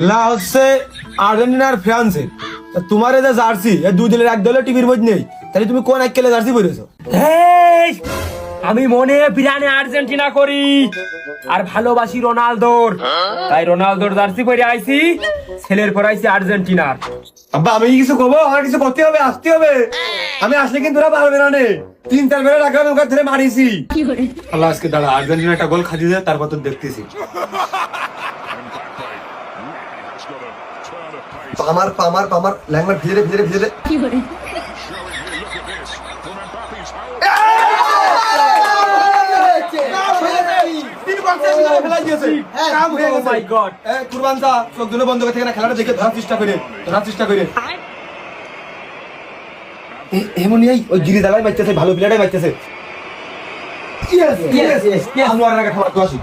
লা হচ্ছে আর্জেন্টিনার ফ্রান্সে। তোমার এই যে জার্সি দুই দলের এক দলের টিভির মধ্যে নেই, তাহলে তুমি কোন এক খেলে জার্সি পরেছো? এই, আমি মনে প্রাণে আর্জেন্টিনা করি আর ভালোবাসি রোনালদোর, তাই রোনালদোর জার্সি পরে আইছি। ছেলের পর আইছি আর্জেন্টিনার। আব্বা আমি কিছু করবো? আমার কিছু করতে হবে, আসতে হবে। আমি আসলে কিন্তু ওরা পারবে না নে। 3-4 বেলা রাখলাম, ওকে ধরে মারিছি। আল্লাহ, আজকে দাঁড়া, আর্জেন্টিনা একটা গোল খাইয়ে দেয়, তারপর তো দেখতেছি। পামার ল্যাংমার ভিজে ভিজে বন্ধ করে থেকে খেলাটা দেখে ধরার চেষ্টা করে এমনই ওই গিরি দালাই বাচ্চাছে, ভালো প্লেয়ারটাই বাচ্চাছে। আমি আর খাবার তো আসি।